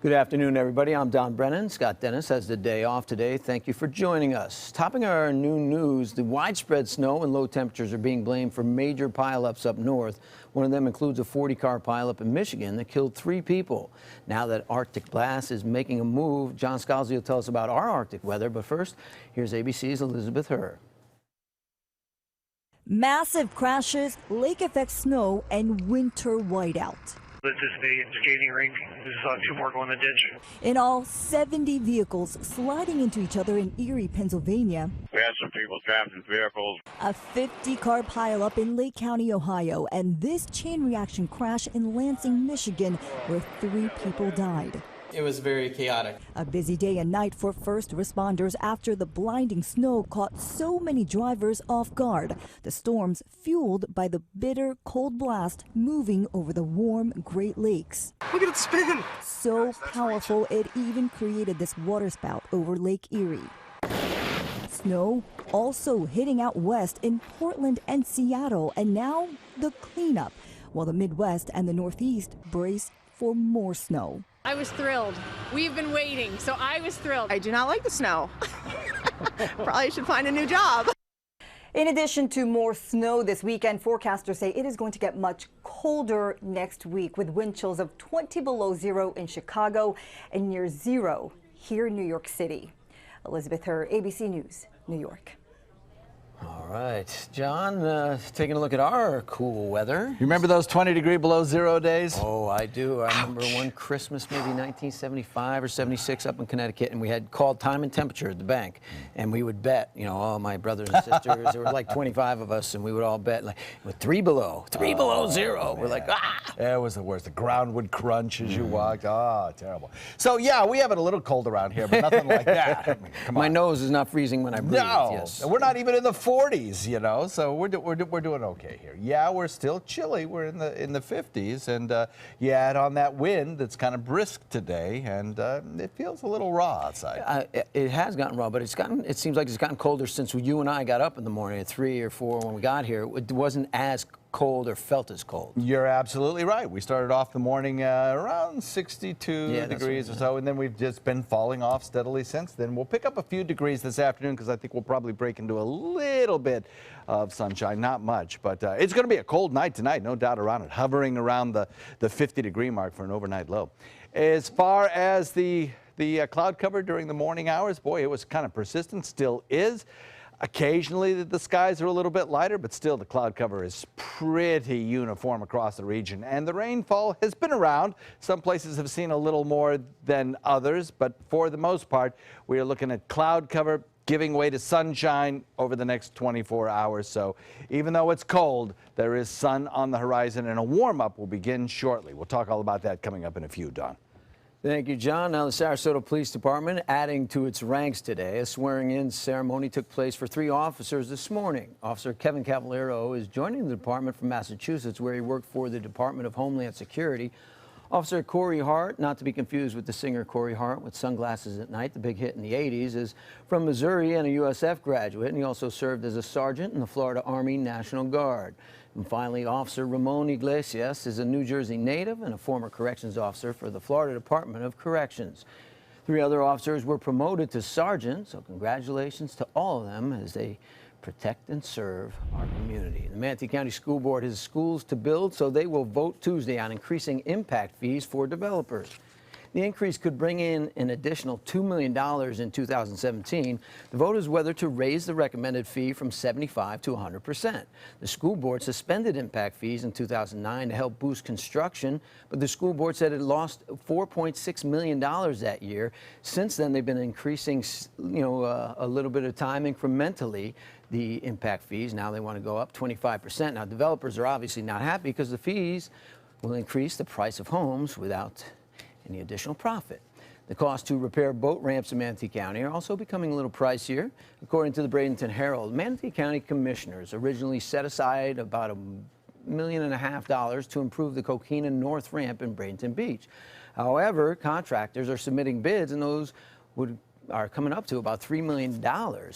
Good afternoon, everybody. I'm Don Brennan. Scott Dennis has the day off today. Thank you for joining us. Topping our noon news, the widespread snow and low temperatures are being blamed for major pileups up north. One of them includes a 40-car pileup in Michigan that killed 3 people. Now that Arctic blast is making a move, John Scalzi will tell us about our Arctic weather. But first, here's ABC's Elizabeth Herr. Massive crashes, lake-effect snow, and winter whiteout. This is the skating rink. There's 2 more going in the ditch. In all, 70 vehicles sliding into each other in Erie, Pennsylvania. We had some people trapped in vehicles. A 50-car pileup in Lake County, Ohio, and this chain reaction crash in Lansing, Michigan, where 3 people died. It was very chaotic. A busy day and night for first responders after the blinding snow caught so many drivers off guard. The storms fueled by the bitter cold blast moving over the warm Great Lakes. Look at it spin! So powerful it even created this waterspout over Lake Erie. Snow also hitting out west in Portland and Seattle, and now the cleanup, while the Midwest and the Northeast brace for more snow. I was thrilled. We've been waiting, so I was thrilled. I do not like the snow. Probably should find a new job. In addition to more snow this weekend, forecasters say it is going to get much colder next week with wind chills of 20 below zero in Chicago and near 0 here in New York City. Elizabeth Herr, ABC News, New York. All right, John, taking a look at our cool weather. You remember those 20-degree below zero days? Oh, I do. I remember one Christmas, maybe 1975 or 76 up in Connecticut, and we had called time and temperature at the bank. And we would bet, you know, all my brothers and sisters, there were like 25 of us, and we would all bet like with 3 below zero. Man. We're like, ah! It was the worst. The ground would crunch as you walked. Oh, terrible. So, yeah, we have it a little cold around here, but nothing like that. I mean, come on. My nose is not freezing when I breathe. No, Yes. we're not even in the 40s, you know, so we're doing okay here. Yeah, we're still chilly. We're in the 50s, and you add on that wind that's kind of brisk today, and it feels a little raw outside. It has gotten raw, but it seems like it's gotten colder since you and I got up in the morning at 3 or 4 when we got here. It wasn't as cold or felt as cold. You're absolutely right. We started off the morning around 62 degrees or so, and then we've just been falling off steadily since then. We'll pick up a few degrees this afternoon because I think we'll probably break into a little bit of sunshine, not much, but it's going to be a cold night tonight, no doubt around it, hovering around the 50-degree mark for an overnight low. As far as the cloud cover during the morning hours, boy, it was kind of persistent, still is. Occasionally the skies are a little bit lighter, but still the cloud cover is pretty uniform across the region. And the rainfall has been around. Some places have seen a little more than others, but for the most part, we are looking at cloud cover giving way to sunshine over the next 24 hours. So even though it's cold, there is sun on the horizon, and a warm-up will begin shortly. We'll talk all about that coming up in a few, Don. Thank you, John. Now, the Sarasota Police Department adding to its ranks today. A swearing-in ceremony took place for 3 officers this morning. Officer Kevin Cavallero is joining the department from Massachusetts, where he worked for the Department of Homeland Security. Officer Corey Hart, not to be confused with the singer Corey Hart with Sunglasses at Night, the big hit in the 80s, is from Missouri and a USF graduate, and he also served as a sergeant in the Florida Army National Guard. And finally, Officer Ramon Iglesias is a New Jersey native and a former corrections officer for the Florida Department of Corrections. 3 other officers were promoted to sergeant, so congratulations to all of them as they protect and serve our community. The Manatee County School Board has schools to build, so they will vote Tuesday on increasing impact fees for developers. The increase could bring in an additional $2 million in 2017. The vote is whether to raise the recommended fee from 75% to 100%. The school board suspended impact fees in 2009 to help boost construction, but the school board said it lost $4.6 million that year. Since then, they've been increasing, a little bit of time incrementally the impact fees. Now they want to go up 25%. Now, developers are obviously not happy because the fees will increase the price of homes without any additional profit. The cost to repair boat ramps in Manatee County are also becoming a little pricier. According to the Bradenton Herald, Manatee County commissioners originally set aside about $1.5 million to improve the Coquina North ramp in Bradenton Beach. However, contractors are submitting bids, and those would are coming up to about $3 million,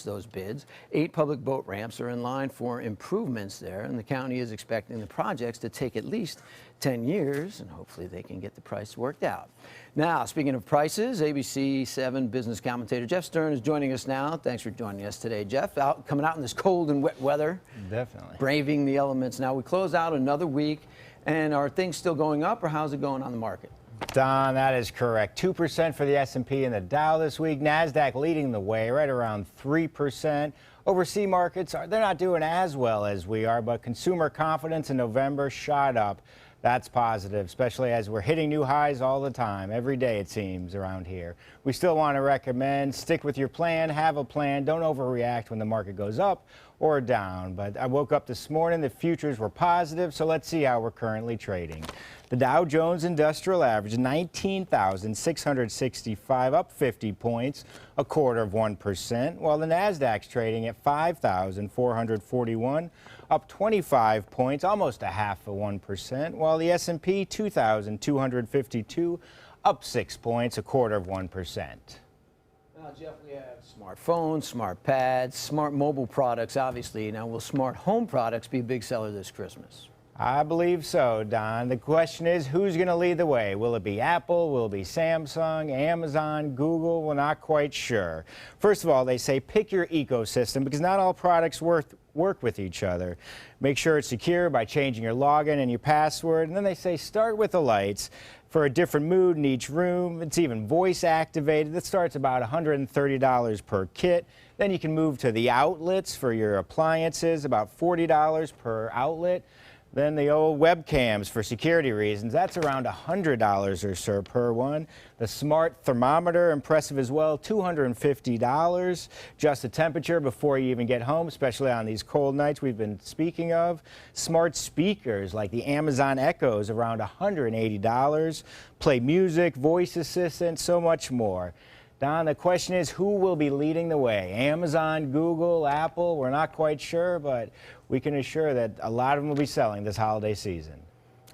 those bids. 8 public boat ramps are in line for improvements there, and the county is expecting the projects to take at least 10 years, and hopefully they can get the price worked out. Now, speaking of prices, ABC 7 business commentator Jeff Stern is joining us now. Thanks for joining us today, Jeff. Coming out in this cold and wet weather. Definitely. Braving the elements. Now, we close out another week, and are things still going up, or how's it going on the market? Don, that is correct. 2% for the S&P and the Dow this week. NASDAQ leading the way, right around 3%. Overseas markets, they're not doing as well as we are, but consumer confidence in November shot up. That's positive, especially as we're hitting new highs all the time, every day it seems around here. We still want to recommend stick with your plan, have a plan, don't overreact when the market goes up or down. But I woke up this morning, the futures were positive, so let's see how we're currently trading. The Dow Jones Industrial Average, 19,665, up 50 points, 0.25%, while the NASDAQ's trading at 5,441, up 25 points, almost 0.5%, while the S&P 2,252, up 6 points, 0.25%. Now, Jeff, we have smartphones, smart pads, smart mobile products, obviously. Now, will smart home products be a big seller this Christmas? I believe so, Don. The question is, who's going to lead the way? Will it be Apple? Will it be Samsung, Amazon, Google? We're not quite sure. First of all, they say pick your ecosystem because not all products work with each other. Make sure it's secure by changing your login and your password. And then they say start with the lights for a different mood in each room. It's even voice activated. That starts about $130 per kit. Then you can move to the outlets for your appliances, about $40 per outlet. Then the old webcams for security reasons, that's around $100 or so per one. The smart thermometer, impressive as well, $250. Just the temperature before you even get home, especially on these cold nights we've been speaking of. Smart speakers like the Amazon Echoes, around $180. Play music, voice assistant, so much more. Don, the question is, who will be leading the way? Amazon, Google, Apple? We're not quite sure, but we can assure that a lot of them will be selling this holiday season.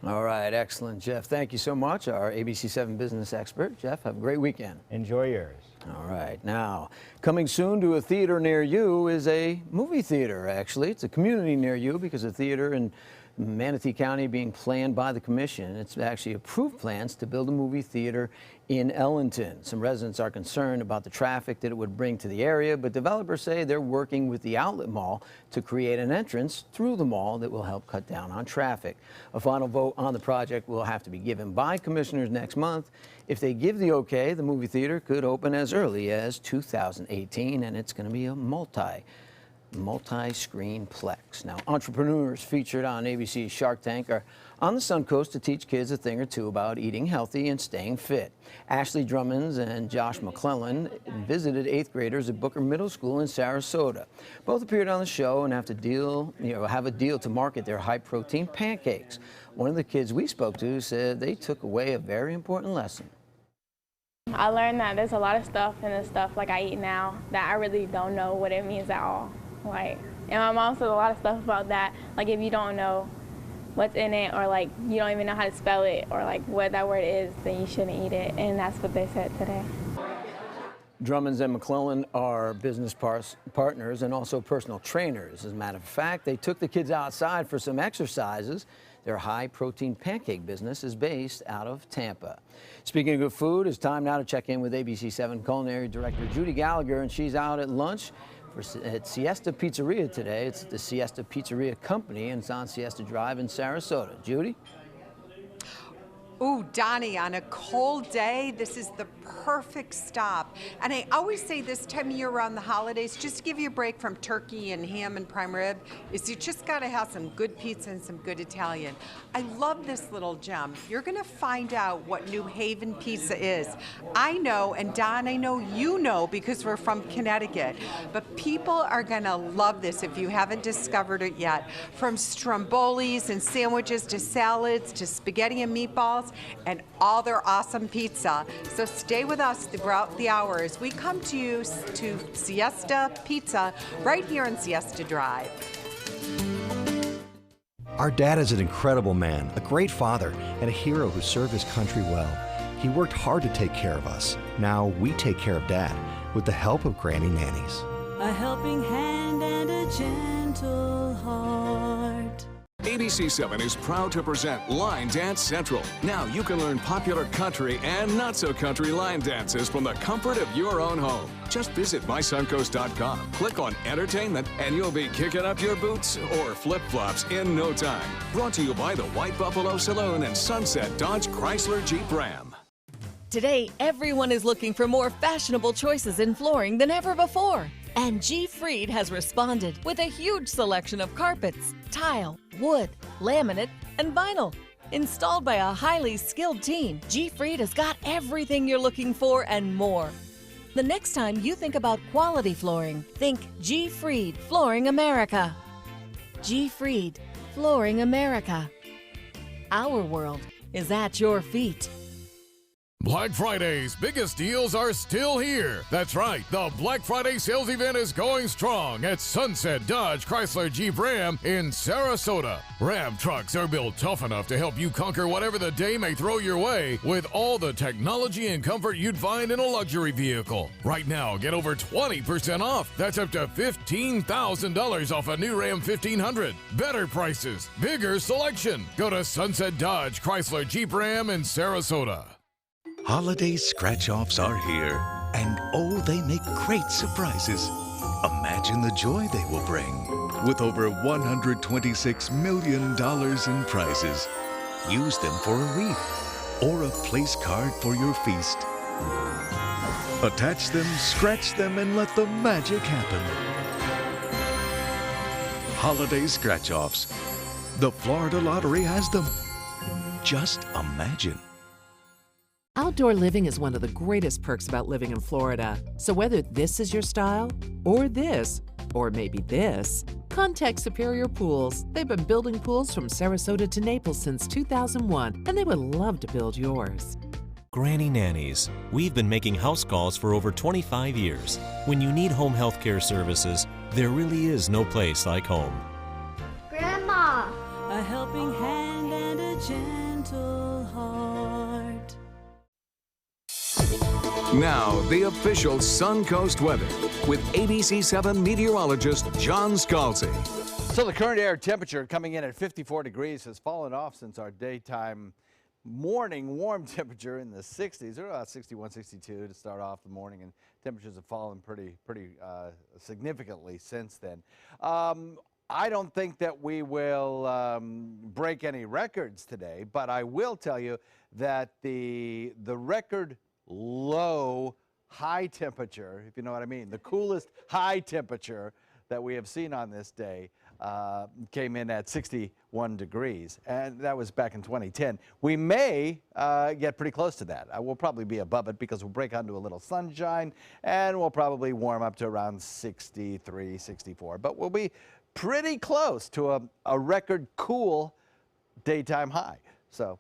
All right, excellent, Jeff. Thank you so much, our ABC 7 business expert. Jeff, have a great weekend. Enjoy yours. All right, now, coming soon to a theater near you is a movie theater, actually. It's a community near you because a theater in Manatee County being planned by the commission. It's actually approved plans to build a movie theater in Ellington. Some residents are concerned about the traffic that it would bring to the area, but developers say they're working with the outlet mall to create an entrance through the mall that will help cut down on traffic. A final vote on the project will have to be given by commissioners next month. If they give the okay, the movie theater could open as early as 2018, and it's going to be a multi-screen plex. Now, entrepreneurs featured on ABC's Shark Tank are on the Suncoast to teach kids a thing or two about eating healthy and staying fit. Ashley Drummond and Josh McClellan visited 8th graders at Booker Middle School in Sarasota. Both appeared on the show and have a deal to market their high-protein pancakes. One of the kids we spoke to said they took away a very important lesson. I learned that there's a lot of stuff in the stuff like I eat now that I really don't know what it means at all. And my mom said a lot of stuff about that. Like if you don't know what's in it, or like you don't even know how to spell it, or like what that word is, then you shouldn't eat it. And that's what they said today. Drummonds and McClellan are business partners and also personal trainers. As a matter of fact, they took the kids outside for some exercises. Their high-protein pancake business is based out of Tampa. Speaking of good food, it's time now to check in with ABC 7 Culinary Director Judy Gallagher, and she's out at lunch at Siesta Pizzeria today. It's the Siesta Pizzeria Company, and it's on Siesta Drive in Sarasota. Judy? Ooh, Donnie, on a cold day, this is the perfect stop. And I always say this time of year around the holidays, just to give you a break from turkey and ham and prime rib, is you just gotta have some good pizza and some good Italian. I love this little gem. You're gonna find out what New Haven pizza is. I know, and Don, I know you know because we're from Connecticut, but people are gonna love this if you haven't discovered it yet. From strombolis and sandwiches to salads to spaghetti and meatballs, and all their awesome pizza. So stay with us throughout the hour as we come to you to Siesta Pizza right here on Siesta Drive. Our dad is an incredible man, a great father, and a hero who served his country well. He worked hard to take care of us. Now we take care of Dad. with the help of Granny Nannies. A helping hand and a gentle heart. ABC7 is proud to present Line Dance Central. Now you can learn popular country and not-so-country line dances from the comfort of your own home. Just visit mysuncoast.com, click on Entertainment, and you'll be kicking up your boots or flip-flops in no time. Brought to you by the White Buffalo Saloon and Sunset Dodge Chrysler Jeep Ram. Today, everyone is looking for more fashionable choices in flooring than ever before. And G. Fried has responded with a huge selection of carpets, tile, wood, laminate, and vinyl. Installed by a highly skilled team, G. Fried has got everything you're looking for and more. The next time you think about quality flooring, think G. Fried Flooring America. G. Fried Flooring America. Our world is at your feet. Black Friday's biggest deals are still here. That's right, the Black Friday sales event is going strong at Sunset Dodge Chrysler Jeep Ram in Sarasota. Ram trucks are built tough enough to help you conquer whatever the day may throw your way with all the technology and comfort you'd find in a luxury vehicle. Right now, get over 20% off. That's up to $15,000 off a new Ram 1500. Better prices, bigger selection. Go to Sunset Dodge Chrysler Jeep Ram in Sarasota. Holiday scratch-offs are here, and oh, they make great surprises. Imagine the joy they will bring. With over $126 million in prizes, use them for a wreath or a place card for your feast. Attach them, scratch them, and let the magic happen. Holiday scratch-offs. The Florida Lottery has them. Just imagine. Outdoor living is one of the greatest perks about living in Florida. So whether this is your style, or this, or maybe this, contact Superior Pools. They've been building pools from Sarasota to Naples since 2001, and they would love to build yours. Granny Nannies. We've been making house calls for over 25 years. When you need home health care services, there really is no place like home. Grandma! A helping hand and a gentle heart. Now, the official Suncoast weather with ABC7 meteorologist John Scalzi. So the current air temperature coming in at 54 degrees has fallen off since our daytime morning warm temperature in the 60s. We're about 61, 62 to start off the morning, and temperatures have fallen pretty significantly since then. I don't think that we will break any records today, but I will tell you that the record low high temperature, if you know what I mean, the coolest high temperature that we have seen on this day came in at 61 degrees, and that was back in 2010. We may get pretty close to that. We'll probably be above it because we'll break onto a little sunshine, and we'll probably warm up to around 63, 64, but we'll be pretty close to a record cool daytime high. So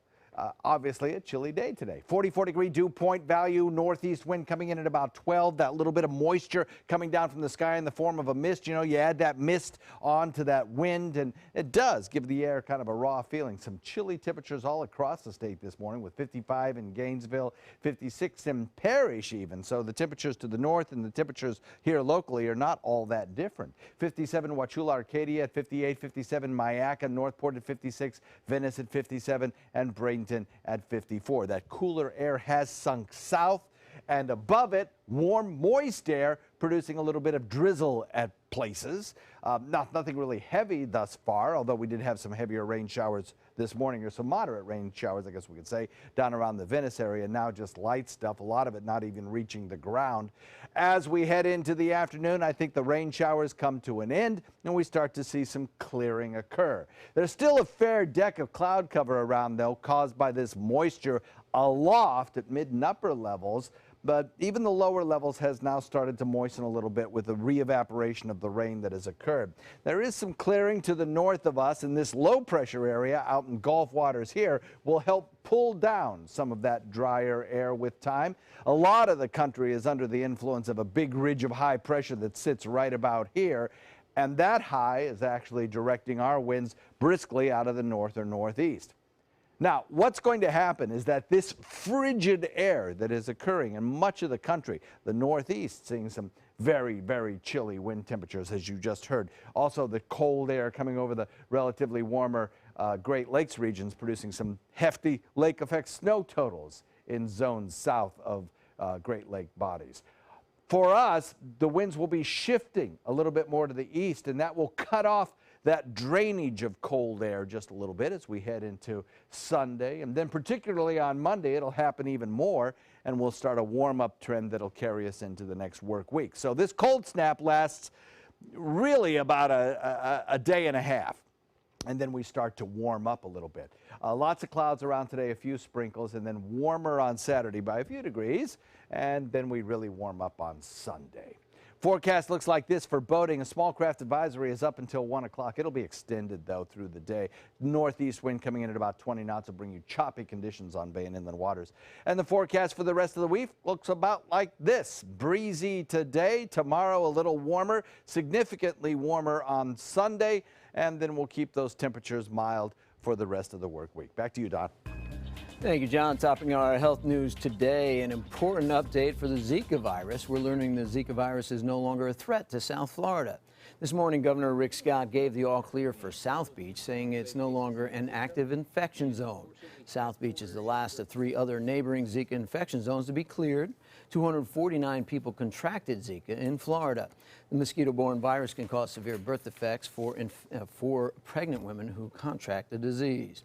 obviously a chilly day today. 44-degree dew point value, northeast wind coming in at about 12. That little bit of moisture coming down from the sky in the form of a mist. You know, you add that mist onto that wind, and it does give the air kind of a raw feeling. Some chilly temperatures all across the state this morning, with 55 in Gainesville, 56 in Parrish even. So the temperatures to the north and the temperatures here locally are not all that different. 57 Wauchula, Arcadia at 58, 57 Mayaca, Northport at 56, Venice at 57, and Bradenton at 54. That cooler air has sunk south, and above it, warm, moist air producing a little bit of drizzle at places. Nothing really heavy thus far, although we did have some heavier rain showers this morning, or some moderate rain showers, I guess we could say, down around the Venice area. Now just light stuff, a lot of it not even reaching the ground. As we head into the afternoon, I think the rain showers come to an end, and we start to see some clearing occur. There's still a fair deck of cloud cover around, though, caused by this moisture aloft at mid and upper levels. But even the lower levels has now started to moisten a little bit with the re-evaporation of the rain that has occurred. There is some clearing to the north of us, and this low pressure area out in Gulf waters here will help pull down some of that drier air with time. A lot of the country is under the influence of a big ridge of high pressure that sits right about here, and that high is actually directing our winds briskly out of the north or northeast. Now, what's going to happen is that this frigid air that is occurring in much of the country, the Northeast seeing some very, very chilly wind temperatures, as you just heard. Also, the cold air coming over the relatively warmer Great Lakes regions, producing some hefty lake effect snow totals in zones south of Great Lake bodies. For us, the winds will be shifting a little bit more to the east, and that will cut off that drainage of cold air just a little bit as we head into Sunday. And then particularly on Monday, it'll happen even more, and we'll start a warm-up trend that'll carry us into the next work week. So this cold snap lasts really about a day and a half. And then we start to warm up a little bit. Lots of clouds around today, a few sprinkles, and then warmer on Saturday by a few degrees. And then we really warm up on Sunday. Forecast looks like this for boating. A small craft advisory is up until 1 o'clock. It'll be extended, though, through the day. Northeast wind coming in at about 20 knots will bring you choppy conditions on bay and inland waters. And the forecast for the rest of the week looks about like this. Breezy today, tomorrow a little warmer, significantly warmer on Sunday, and then we'll keep those temperatures mild for the rest of the work week. Back to you, Don. Thank you, John. Topping our health news today, an important update for the Zika virus. We're learning the Zika virus is no longer a threat to South Florida. This morning, Governor Rick Scott gave the all clear for South Beach, saying it's no longer an active infection zone. South Beach is the last of 3 other neighboring Zika infection zones to be cleared. 249 people contracted Zika in Florida. The mosquito-borne virus can cause severe birth defects for pregnant women who contract the disease.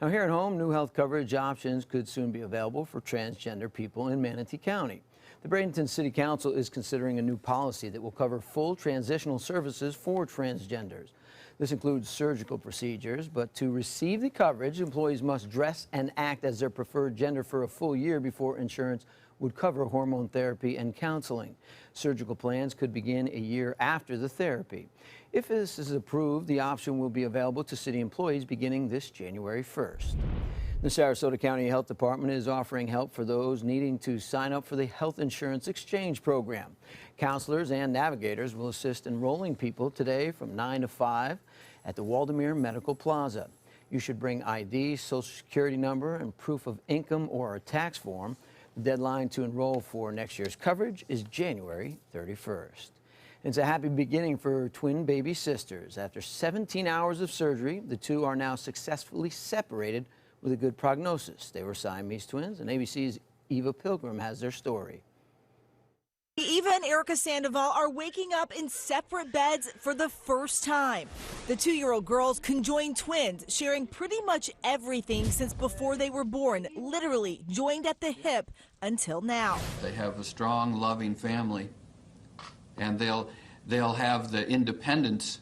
Now, here at home, new health coverage options could soon be available for transgender people in Manatee County. The Bradenton City Council is considering a new policy that will cover full transitional services for transgenders. This includes surgical procedures, but to receive the coverage, employees must dress and act as their preferred gender for a full year before insurance would cover hormone therapy and counseling. Surgical plans could begin a year after the therapy. If this is approved, the option will be available to city employees beginning this January 1st. The Sarasota County Health Department is offering help for those needing to sign up for the Health Insurance Exchange Program. Counselors and navigators will assist enrolling people today from 9 to 5 at the Waldemere Medical Plaza. You should bring ID, Social Security number, and proof of income or a tax form. The deadline to enroll for next year's coverage is January 31st. It's a happy beginning for twin baby sisters. After 17 hours of surgery, the two are now successfully separated with a good prognosis. They were Siamese twins, and ABC's Eva Pilgrim has their story. Eva and Erica Sandoval are waking up in separate beds for the first time. The 2-year-old girls conjoined twins, sharing pretty much everything since before they were born, literally joined at the hip until now. They have a strong, loving family, and they'll have the independence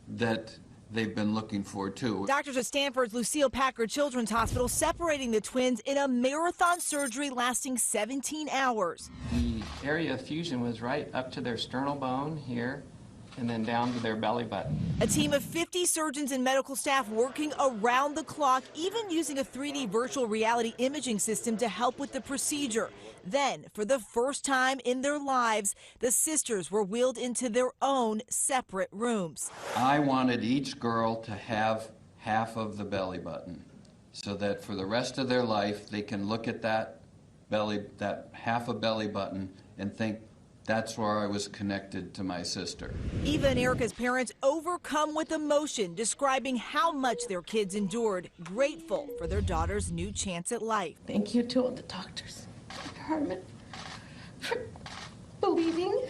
that they've been looking for, too. Doctors at Stanford's Lucille Packard Children's Hospital separating the twins in a marathon surgery lasting 17 hours. The area of fusion was right up to their sternal bone here and then down to their belly button. A team of 50 surgeons and medical staff working around the clock, even using a 3D virtual reality imaging system to help with the procedure. Then, for the first time in their lives, the sisters were wheeled into their own separate rooms. I wanted each girl to have half of the belly button so that for the rest of their life they can look at that half a belly button and think, that's where I was connected to my sister. Eva and Erica's parents overcome with emotion, describing how much their kids endured, grateful for their daughter's new chance at life. Thank you to all the doctors, Herman, for believing.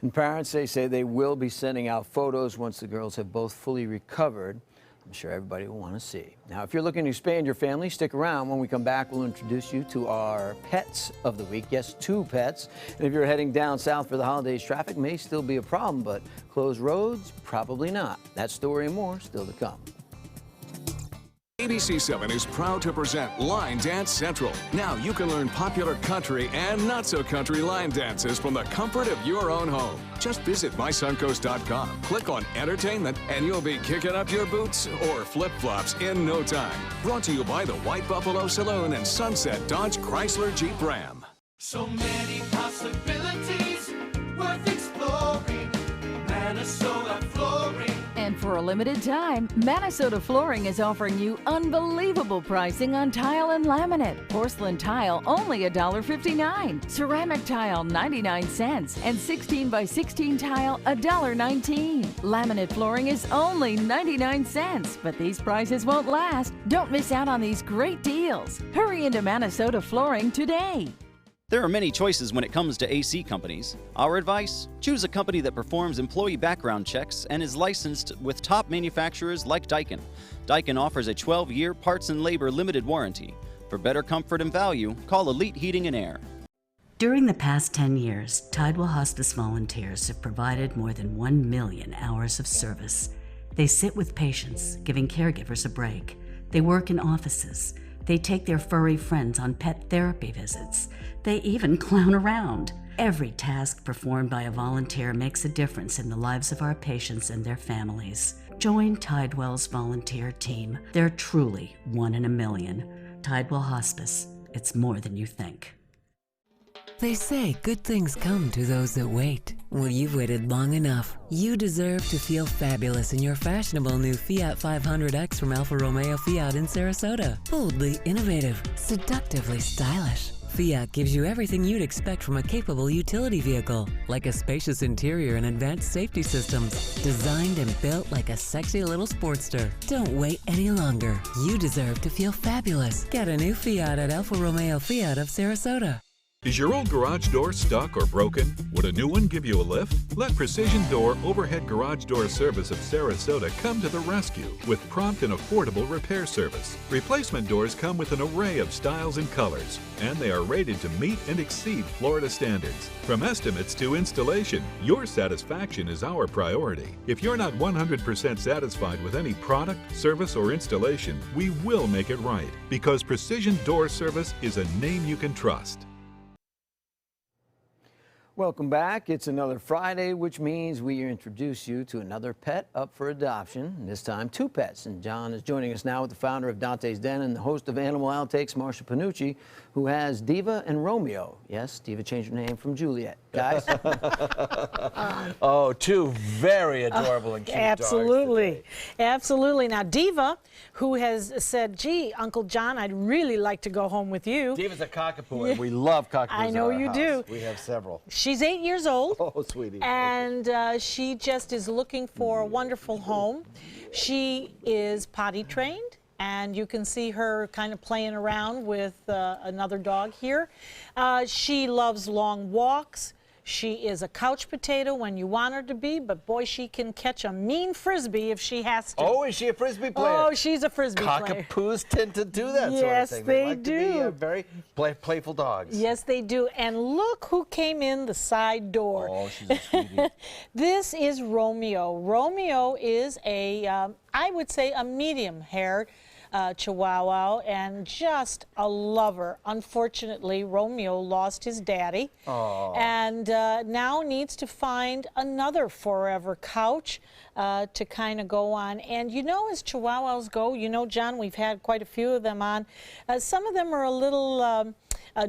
And parents, they say they will be sending out photos once the girls have both fully recovered. I'm sure everybody will want to see. Now, if you're looking to expand your family, stick around. When we come back, we'll introduce you to our pets of the week. Yes, 2 pets. And if you're heading down south for the holidays, traffic may still be a problem, but closed roads, probably not. That story and more still to come. ABC 7 is proud to present Line Dance Central. Now you can learn popular country and not-so-country line dances from the comfort of your own home. Just visit mysuncoast.com, click on Entertainment, and you'll be kicking up your boots or flip-flops in no time. Brought to you by the White Buffalo Saloon and Sunset Dodge Chrysler Jeep Ram. So many possibilities worth exploring. Minnesota flooring. And for For a limited time, Minnesota Flooring is offering you unbelievable pricing on tile and laminate. Porcelain tile only $1.59. Ceramic tile 99 cents. And 16 by 16 tile $1.19. Laminate flooring is only 99 cents. But these prices won't last. Don't miss out on these great deals. Hurry into Minnesota Flooring today. There are many choices when it comes to AC companies. Our advice? Choose a company that performs employee background checks and is licensed with top manufacturers like Daikin. Daikin offers a 12-year parts and labor limited warranty. For better comfort and value, call Elite Heating and Air. During the past 10 years, Tidewell Hospice volunteers have provided more than 1 million hours of service. They sit with patients, giving caregivers a break. They work in offices. They take their furry friends on pet therapy visits. They even clown around. Every task performed by a volunteer makes a difference in the lives of our patients and their families. Join Tidewell's volunteer team. They're truly 1 in a million. Tidewell Hospice. It's more than you think. They say good things come to those that wait. Well, you've waited long enough. You deserve to feel fabulous in your fashionable new Fiat 500X from Alfa Romeo Fiat in Sarasota. Boldly innovative, seductively stylish. Fiat gives you everything you'd expect from a capable utility vehicle, like a spacious interior and advanced safety systems, designed and built like a sexy little sportster. Don't wait any longer. You deserve to feel fabulous. Get a new Fiat at Alfa Romeo Fiat of Sarasota. Is your old garage door stuck or broken? Would a new one give you a lift? Let Precision Door Overhead Garage Door Service of Sarasota come to the rescue with prompt and affordable repair service. Replacement doors come with an array of styles and colors, and they are rated to meet and exceed Florida standards. From estimates to installation, your satisfaction is our priority. If you're not 100% satisfied with any product, service, or installation, we will make it right, because Precision Door Service is a name you can trust. Welcome back. It's another Friday, which means we introduce you to another pet up for adoption, and this time 2 pets. And John is joining us now with the founder of Dante's Den and the host of Animal Outtakes, Marsha Panucci, who has Diva and Romeo. Yes, Diva changed her name from Juliet. Guys? Oh, 2 very adorable and cute Absolutely. dogs Absolutely. Now, Diva, who has said, gee, Uncle John, I'd really like to go home with you. Diva's a cockapoo, and we love cockapoos. I know you do. We have several. She's 8 years old. Oh, sweetie. And she just is looking for a wonderful home. She is potty trained, and you can see her kind of playing around with another dog here. She loves long walks. She is a couch potato when you want her to be, but boy, she can catch a mean Frisbee if she has to. Oh, is she a Frisbee player? Oh, she's a Frisbee player. Cockatoos tend to do that sort of Yes, thing. they like do. To be very playful dogs. Yes, they do. And look who came in the side door. Oh, she's a sweetie. This is Romeo. Romeo is a, I would say, a medium-haired Chihuahua, and just a lover. Unfortunately, Romeo lost his daddy. Aww. And now needs to find another forever couch to kind of go on. And you know, as Chihuahuas go, you know, John, we've had quite a few of them on. Some of them are a little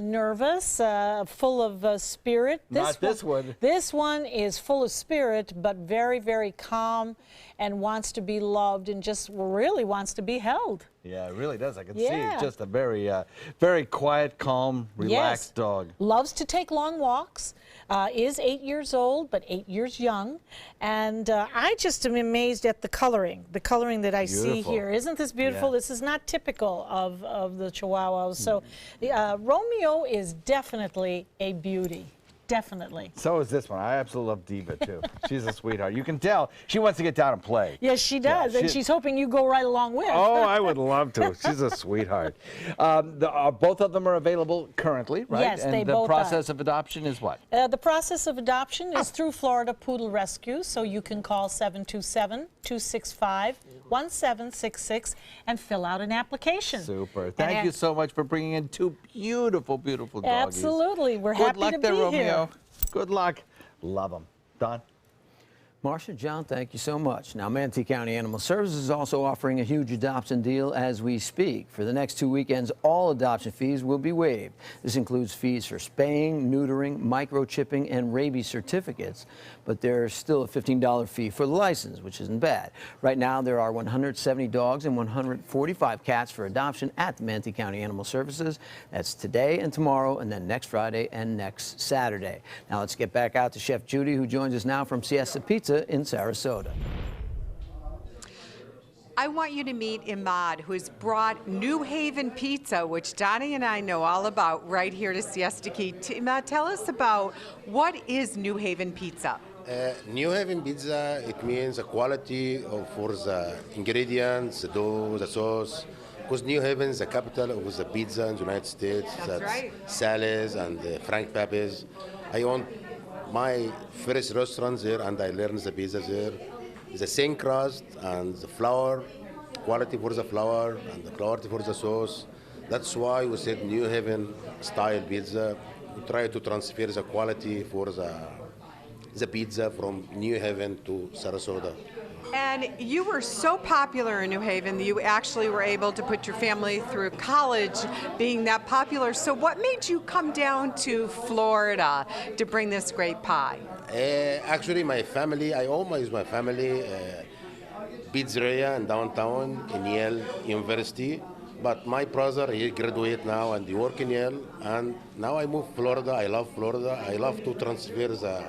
nervous, full of spirit. Not this one. This one is full of spirit, but very, very calm and wants to be loved and just really wants to be held. Yeah, it really does. I can see Yeah. it's just a very, very quiet, calm, relaxed dog. Loves to take long walks, is 8 years old, but 8 years young. And I just am amazed at the coloring that I see Beautiful. here. Isn't this beautiful? Yeah. This is not typical of the Chihuahuas. So Romeo is definitely a beauty. Definitely. So is this one. I absolutely love Diva, too. She's a sweetheart. You can tell she wants to get down and play. Yes, she does. Yeah, and she's hoping you go right along with. Oh, I would love to. She's a sweetheart. Both of them are available currently, right? Yes, and they the both are. process of adoption is what? The process of adoption is through Florida Poodle Rescue, so you can call 727-265-1766 and fill out an application. Super. Thank you so much for bringing in 2 beautiful, beautiful doggies. Absolutely. We're Good happy luck to there, be Romeo. here. Good luck. Love them. Don? Marcia, John, thank you so much. Now, Manatee County Animal Services is also offering a huge adoption deal as we speak. For the next 2 weekends, all adoption fees will be waived. This includes fees for spaying, neutering, microchipping, and rabies certificates. But there's still a $15 fee for the license, which isn't bad. Right now, there are 170 dogs and 145 cats for adoption at the Manatee County Animal Services. That's today and tomorrow, and then next Friday and next Saturday. Now, let's get back out to Chef Judy, who joins us now from Siesta Pizza in Sarasota. I want you to meet Imad, who's brought New Haven Pizza, which Donnie and I know all about, right here to Siesta Key. Imad, tell us about what is New Haven Pizza? New Haven Pizza, it means the quality for the ingredients, the dough, the sauce. Because New Haven is the capital of the pizza in the United States. That's right. Sally's and Frank Pape's. I own my first restaurant there, and I learned the pizza there. The thin crust and the flour, quality for the flour and the quality for the sauce. That's why we said New Haven style pizza. We try to transfer the quality for the pizza from New Haven to Sarasota. And you were so popular in New Haven that you actually were able to put your family through college being that popular. So what made you come down to Florida to bring this great pie? Actually, my family, I always my family, pizzeria in downtown in Yale University. But my brother, he graduated now and he works in Yale. And now I moved to Florida. I love Florida. I love to transfer the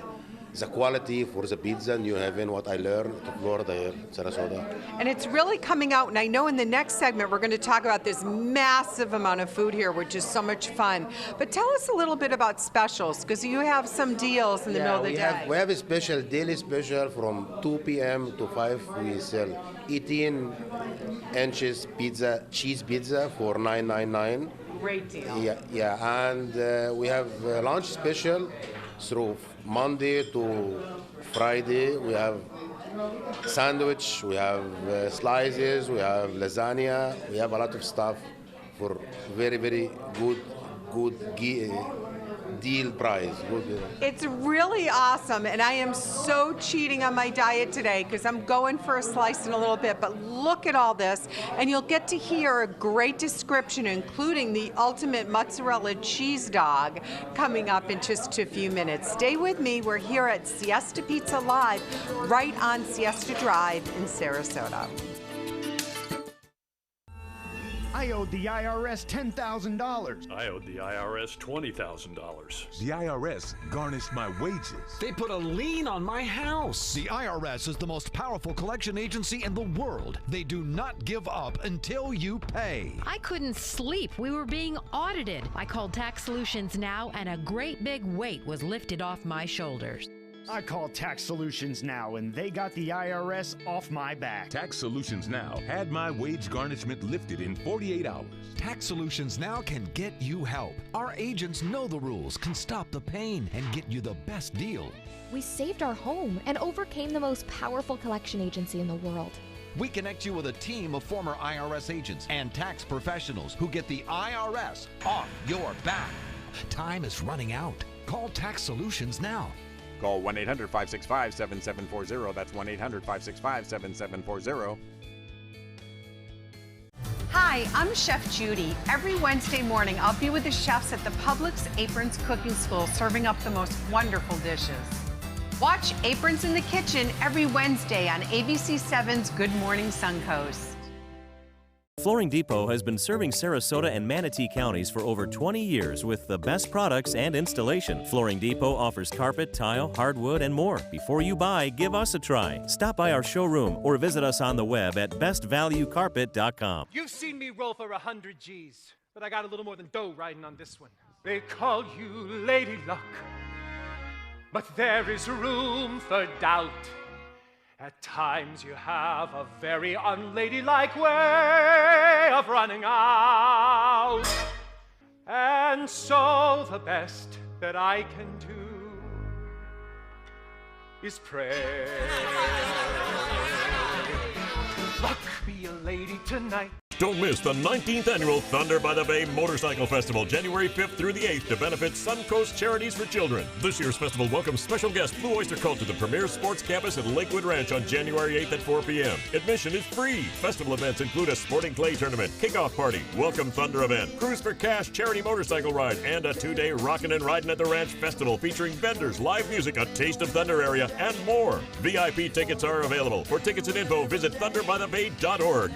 quality for the pizza in New Haven, what I learned to Florida here, Sarasota. And it's really coming out, and I know in the next segment we're going to talk about this massive amount of food here, which is so much fun. But tell us a little bit about specials, because you have some deals in the middle of the day. We have a special, daily special from 2 p.m. to 5. We sell 18 inches pizza, cheese pizza for $9.99. Great deal. Yeah, and we have a lunch special through Monday to Friday. We have sandwich, we have slices, we have lasagna, we have a lot of stuff for very, very good deal price. It's really awesome, and I am so cheating on my diet today because I'm going for a slice in a little bit, but look at all this, and you'll get to hear a great description, including the ultimate mozzarella cheese dog, coming up in just a few minutes. Stay with me. We're here at Siesta Pizza Live, right on Siesta Drive in Sarasota. I owed the IRS $10,000. I owed the IRS $20,000. The IRS garnished my wages. They put a lien on my house. The IRS is the most powerful collection agency in the world. They do not give up until you pay. I couldn't sleep. We were being audited. I called Tax Solutions Now, and a great big weight was lifted off my shoulders. I called Tax Solutions Now, and they got the IRS off my back. Tax Solutions Now had my wage garnishment lifted in 48 hours. Tax Solutions Now can get you help. Our agents know the rules, can stop the pain, and get you the best deal. We saved our home and overcame the most powerful collection agency in the world. We connect you with a team of former IRS agents and tax professionals who get the IRS off your back. Time is running out. Call Tax Solutions Now. Call 1-800-565-7740. That's 1-800-565-7740. Hi, I'm Chef Judy. Every Wednesday morning, I'll be with the chefs at the Publix Aprons Cooking School, serving up the most wonderful dishes. Watch Aprons in the Kitchen every Wednesday on ABC7's Good Morning Suncoast. Flooring Depot has been serving Sarasota and Manatee counties for over 20 years with the best products and installation. Flooring Depot offers carpet, tile, hardwood, and more. Before you buy, give us a try. Stop by our showroom or visit us on the web at bestvaluecarpet.com. You've seen me roll for 100 G's, but I got a little more than dough riding on this one. They call you Lady Luck, but there is room for doubt. At times you have a very unladylike way of running out. And so the best that I can do is pray. Luck, be a lady tonight. Don't miss the 19th annual Thunder by the Bay Motorcycle Festival, January 5th through the 8th, to benefit Suncoast Charities for Children. This year's festival welcomes special guest Blue Oyster Cult to the premier sports campus at Lakewood Ranch on January 8th at 4 p.m. Admission is free. Festival events include a sporting clay tournament, kickoff party, welcome Thunder event, Cruise for Cash charity motorcycle ride, and a 2-day Rockin' and Riding at the Ranch festival featuring vendors, live music, a taste of Thunder area, and more. VIP tickets are available. For tickets and info, visit thunderbythebay.org.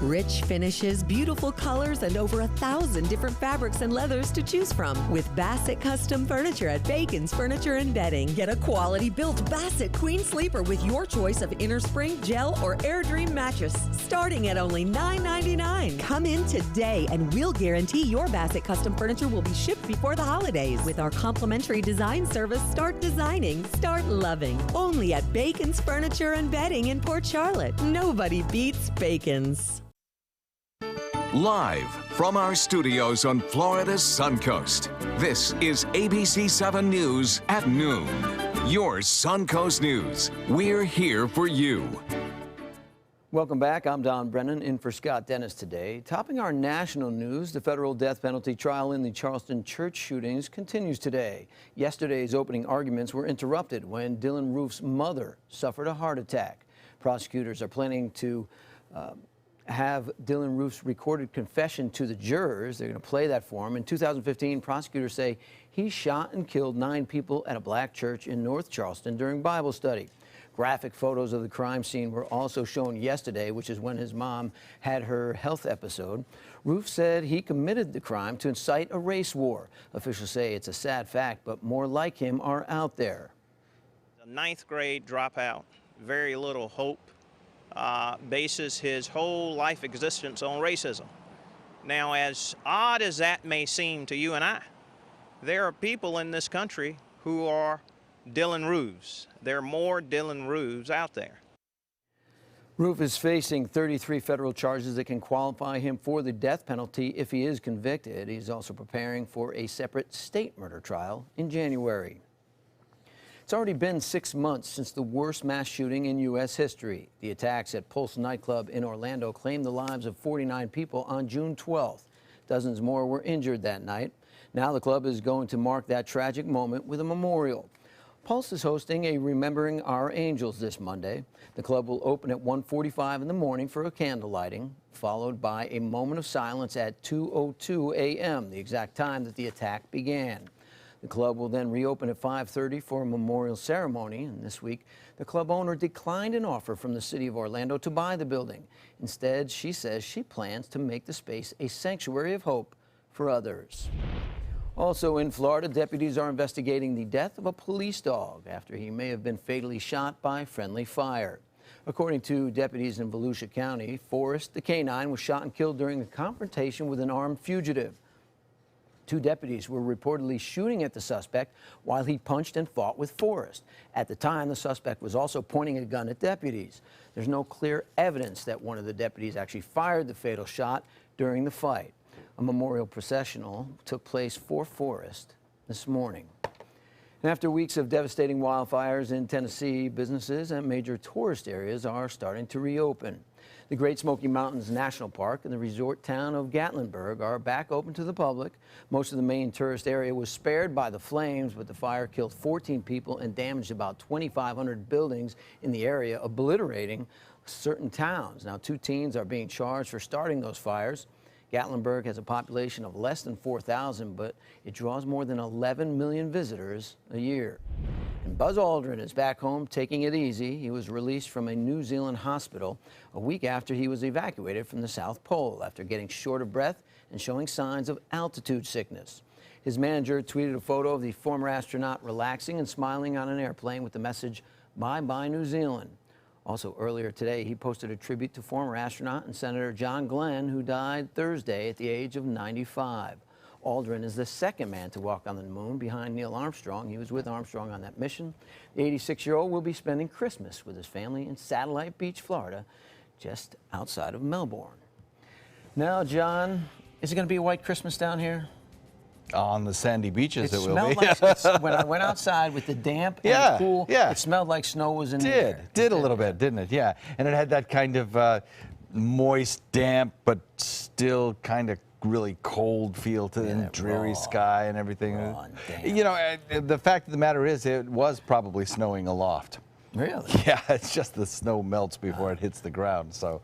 Rich finishes, beautiful colors, and over 1,000 different fabrics and leathers to choose from. With Bassett Custom Furniture at Bacon's Furniture and Bedding. Get a quality-built Bassett Queen Sleeper with your choice of inner spring, gel, or Air Dream mattress, starting at only $9.99. Come in today, and we'll guarantee your Bassett Custom Furniture will be shipped before the holidays. With our complimentary design service, start designing, start loving. Only at Bacon's Furniture and Bedding in Port Charlotte. Nobody beats Bacon's. Live from our studios on Florida's Suncoast, this is ABC 7 News at noon. Your Suncoast News. We're here for you. Welcome back. I'm Don Brennan, in for Scott Dennis today. Topping our national news, the federal death penalty trial in the Charleston church shootings continues today. Yesterday's opening arguments were interrupted when Dylan Roof's mother suffered a heart attack. Prosecutors are planning to have Dylan Roof's recorded confession to the jurors. They're going to play that for him. In 2015, prosecutors say he shot and killed 9 people at a black church in North Charleston during Bible study. Graphic photos of the crime scene were also shown yesterday, which is when his mom had her health episode. Roof said he committed the crime to incite a race war. Officials say it's a sad fact, but more like him are out there. A 9th grade dropout, very little hope. Bases his whole life existence on racism. Now, as odd as that may seem to you and I, there are people in this country who are Dylan Roofs. There are more Dylan Roofs out there. Roof is facing 33 federal charges that can qualify him for the death penalty if he is convicted. He's also preparing for a separate state murder trial in January. It's already been 6 months since the worst mass shooting in U.S. history. The attacks at Pulse nightclub in Orlando claimed the lives of 49 people on June 12th. Dozens more were injured that night. Now the club is going to mark that tragic moment with a memorial. Pulse is hosting a Remembering Our Angels this Monday. The club will open at 1:45 in the morning for a candle lighting, followed by a moment of silence at 2:02 a.m., the exact time that the attack began. The club will then reopen at 5:30 for a memorial ceremony, and this week the club owner declined an offer from the city of Orlando to buy the building. Instead, she says she plans to make the space a sanctuary of hope for others. Also in Florida, deputies are investigating the death of a police dog after he may have been fatally shot by friendly fire. According to deputies in Volusia County, Forrest, the canine, was shot and killed during a confrontation with an armed fugitive. 2 deputies were reportedly shooting at the suspect while he punched and fought with Forrest. At the time, the suspect was also pointing a gun at deputies. There's no clear evidence that one of the deputies actually fired the fatal shot during the fight. A memorial processional took place for Forrest this morning. And after weeks of devastating wildfires in Tennessee, businesses and major tourist areas are starting to reopen. The Great Smoky Mountains National Park and the resort town of Gatlinburg are back open to the public. Most of the main tourist area was spared by the flames, but the fire killed 14 people and damaged about 2,500 buildings in the area, obliterating certain towns. Now, 2 teens are being charged for starting those fires. Gatlinburg has a population of less than 4,000, but it draws more than 11 million visitors a year. And Buzz Aldrin is back home taking it easy. He was released from a New Zealand hospital a week after he was evacuated from the South Pole after getting short of breath and showing signs of altitude sickness. His manager tweeted a photo of the former astronaut relaxing and smiling on an airplane with the message, "Bye-bye, New Zealand." Also earlier today, he posted a tribute to former astronaut and Senator John Glenn, who died Thursday at the age of 95. Aldrin is the second man to walk on the moon behind Neil Armstrong. He was with Armstrong on that mission. The 86-year-old will be spending Christmas with his family in Satellite Beach, Florida, just outside of Melbourne. Now, John, is it going to be a white Christmas down here? On the sandy beaches, it will be. Like, when I went outside with the damp and cool, it smelled like snow was in the air. Did a little bit, didn't it? Yeah, and it had that kind of moist, damp, but still kind of really cold feel to the dreary sky and everything. You know, the fact of the matter is it was probably snowing aloft. Really? Yeah, it's just the snow melts before it hits the ground. So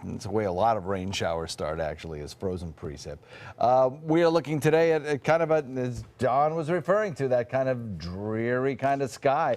it's the way a lot of rain showers start, actually, is frozen precip. We are looking today at kind of as Don was referring to, that kind of dreary kind of sky.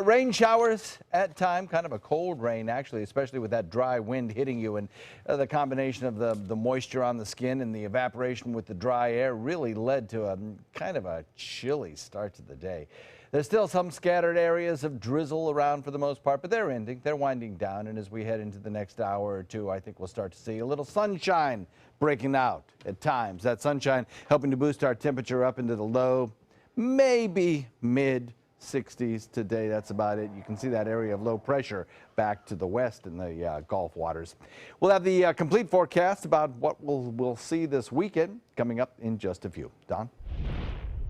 Rain showers at time, kind of a cold rain, actually, especially with that dry wind hitting you. And the combination of the moisture on the skin and the evaporation with the dry air really led to a kind of a chilly start to the day. There's still some scattered areas of drizzle around for the most part, but they're winding down. And as we head into the next hour or two, I think we'll start to see a little sunshine breaking out at times. That sunshine helping to boost our temperature up into the low, maybe mid 60s today. That's about it. You can see that area of low pressure back to the west in the Gulf waters. We'll have the complete forecast about what we'll see this weekend coming up in just a few. Don?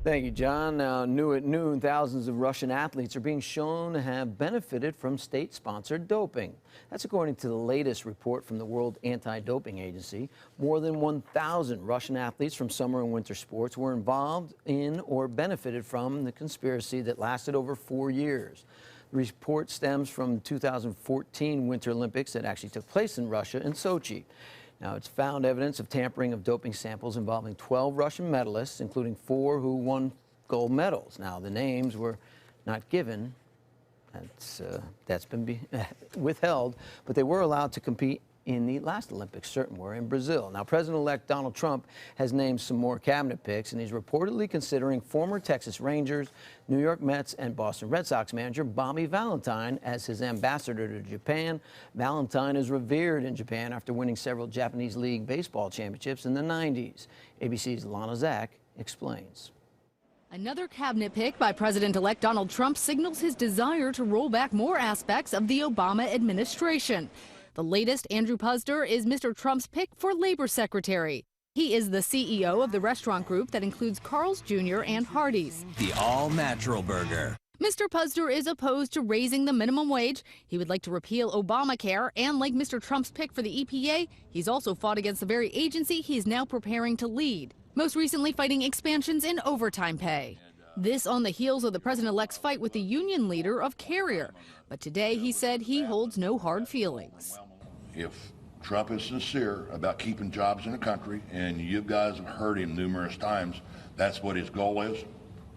Thank you, John. Now, new at noon, thousands of Russian athletes are being shown to have benefited from state-sponsored doping. That's according to the latest report from the World Anti-Doping Agency. More than 1,000 Russian athletes from summer and winter sports were involved in or benefited from the conspiracy that lasted over 4 years. The report stems from the 2014 Winter Olympics that actually took place in Russia in Sochi. Now, it's found evidence of tampering of doping samples involving 12 Russian medalists, including 4 who won gold medals. Now, the names were not given. That's been withheld, but they were allowed to compete in the last Olympics, certain were in Brazil. Now, President-elect Donald Trump has named some more cabinet picks, and he's reportedly considering former Texas Rangers, New York Mets, and Boston Red Sox manager Bobby Valentine as his ambassador to Japan. Valentine is revered in Japan after winning several Japanese League Baseball championships in the 90s. ABC's Lana Zach explains. Another cabinet pick by President-elect Donald Trump signals his desire to roll back more aspects of the Obama administration. The latest, Andrew Puzder, is Mr. Trump's pick for labor secretary. He is the CEO of the restaurant group that includes Carl's Jr. and Hardee's. The all-natural burger. Mr. Puzder is opposed to raising the minimum wage. He would like to repeal Obamacare, and like Mr. Trump's pick for the EPA, he's also fought against the very agency he's now preparing to lead, most recently fighting expansions in overtime pay. This on the heels of the president-elect's fight with the union leader of Carrier. But today he said he holds no hard feelings. If Trump is sincere about keeping jobs in the country, and you guys have heard him numerous times, that's what his goal is,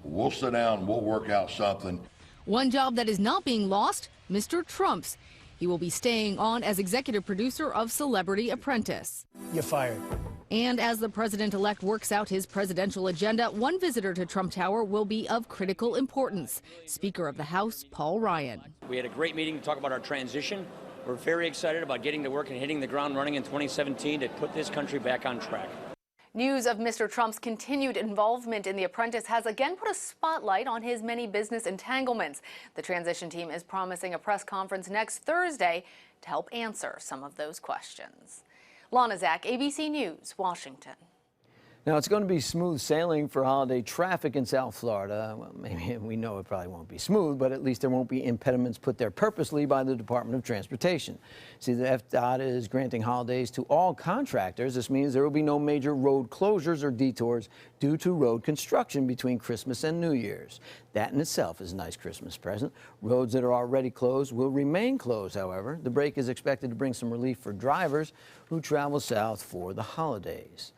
we'll sit down and we'll work out something. One job that is not being lost, Mr. Trump's. He will be staying on as executive producer of Celebrity Apprentice. You're fired. And as the president-elect works out his presidential agenda, one visitor to Trump Tower will be of critical importance. Speaker of the House, Paul Ryan. We had a great meeting to talk about our transition. We're very excited about getting to work and hitting the ground running in 2017 to put this country back on track. News of Mr. Trump's continued involvement in The Apprentice has again put a spotlight on his many business entanglements. The transition team is promising a press conference next Thursday to help answer some of those questions. Lana Zach, ABC News, Washington. Now, it's going to be smooth sailing for holiday traffic in South Florida. Well, maybe we know it probably won't be smooth, but at least there won't be impediments put there purposely by the Department of Transportation. See, the FDOT is granting holidays to all contractors. This means there will be no major road closures or detours due to road construction between Christmas and New Year's. That in itself is a nice Christmas present. Roads that are already closed will remain closed, however. The break is expected to bring some relief for drivers who travel south for the holidays.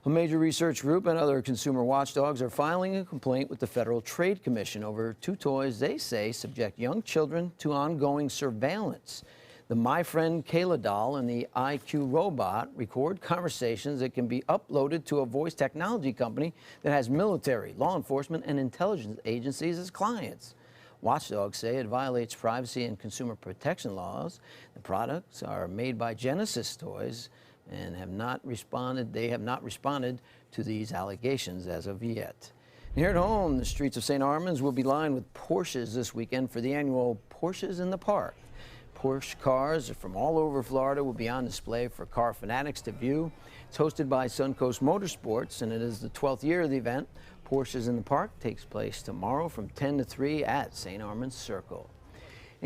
A major research group and other consumer watchdogs are filing a complaint with the Federal Trade Commission over 2 toys they say subject young children to ongoing surveillance. The My Friend Kayla doll and the IQ robot record conversations that can be uploaded to a voice technology company that has military, law enforcement, and intelligence agencies as clients. Watchdogs say it violates privacy and consumer protection laws. The products are made by Genesis Toys and they have not responded to these allegations as of yet. And here at home, the streets of St. Armand's will be lined with Porsches this weekend for the annual Porsches in the Park. Porsche cars from all over Florida will be on display for car fanatics to view. It's hosted by Suncoast Motorsports, and it is the 12th year of the event. Porsches in the Park takes place tomorrow from 10 to 3 at St. Armand's Circle.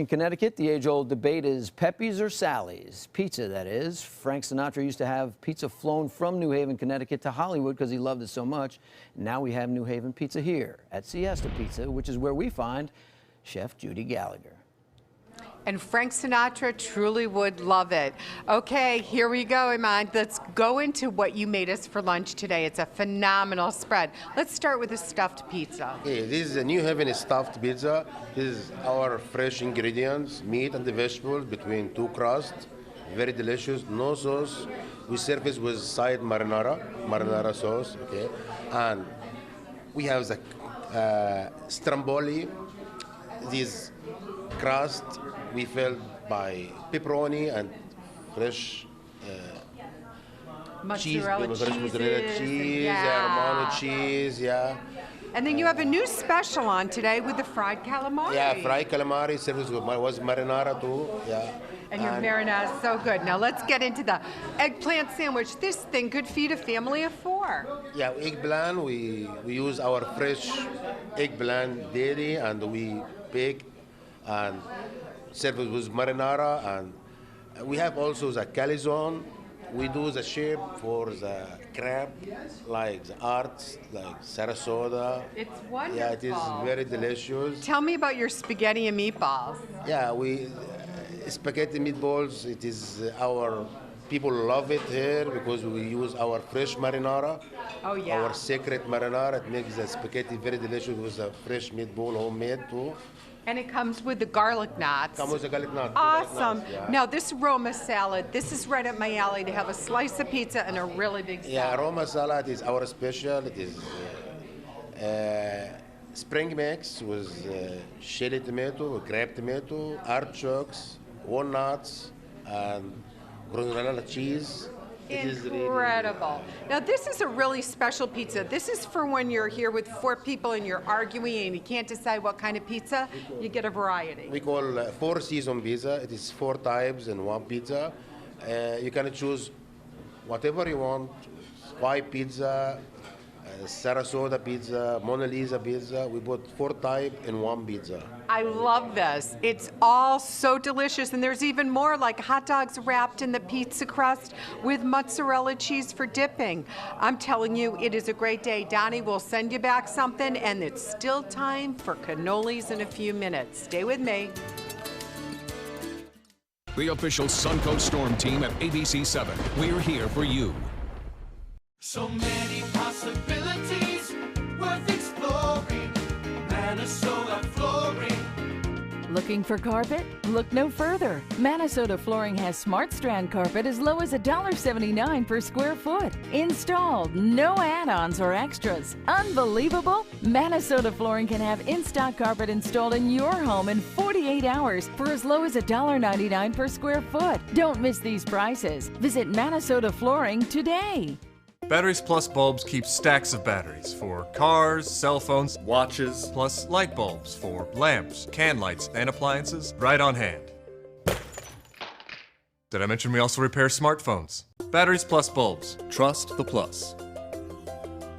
In Connecticut, the age-old debate is Pepe's or Sally's. Pizza, that is. Frank Sinatra used to have pizza flown from New Haven, Connecticut to Hollywood because he loved it so much. Now we have New Haven pizza here at Siesta Pizza, which is where we find Chef Judy Gallagher. And Frank Sinatra truly would love it. Okay, here we go, Iman. Let's go into what you made us for lunch today. It's a phenomenal spread. Let's start with the stuffed pizza. Okay, this is a New Haven stuffed pizza. This is our fresh ingredients, meat and the vegetables between 2 crusts. Very delicious, no sauce. We serve it with side marinara sauce, okay? And we have the stromboli, this crust we filled by pepperoni and fresh mozzarella cheese, yeah. Romano cheese, yeah. And then you have a new special on today with the fried calamari. Yeah, fried calamari service was marinara too, yeah. And your marinara is so good. Now let's get into the eggplant sandwich. This thing could feed a family of 4. Yeah, eggplant, we use our fresh eggplant daily and we bake and serve it with marinara, and we have also the calzone. We do the shape for the crab, like the arts, like Sarasota. It's wonderful. Yeah, it is very delicious. Tell me about your spaghetti and meatballs. Yeah, spaghetti meatballs, it is our people love it here because we use our fresh marinara. Oh, yeah. Our secret marinara. It makes the spaghetti very delicious with a fresh meatball, homemade too. And it comes with the garlic knots. Comes with the garlic knots. Awesome. Yeah. Now, this Roma salad, this is right up my alley to have a slice of pizza and a really big salad. Yeah, Roma salad is our special. It is spring mix with cherry tomato, grape tomato, artichokes, walnuts, and mozzarella cheese. Incredible. Now, this is a really special pizza. This is for when you're here with 4 people and you're arguing and you can't decide what kind of pizza. You get a variety. We call 4-season pizza. It is 4 types in one pizza. You can choose whatever you want. Pie pizza, Sarasota pizza, Mona Lisa pizza. We put 4 types in one pizza. I love this. It's all so delicious. And there's even more, like hot dogs wrapped in the pizza crust with mozzarella cheese for dipping. I'm telling you, it is a great day. Donnie will send you back something, and it's still time for cannolis in a few minutes. Stay with me. The official Suncoast Storm team at ABC 7. We're here for you. So many possibilities worth exploring. Minnesota Flooring. Looking for carpet? Look no further. Minnesota Flooring has Smart Strand carpet as low as $1.79 per square foot. Installed, no add-ons or extras. Unbelievable? Minnesota Flooring can have in-stock carpet installed in your home in 48 hours for as low as $1.99 per square foot. Don't miss these prices. Visit Minnesota Flooring today. Batteries Plus bulbs keep stacks of batteries for cars, cell phones, watches, plus light bulbs for lamps, can lights, and appliances right on hand. Did I mention we also repair smartphones? Batteries Plus bulbs. Trust the plus.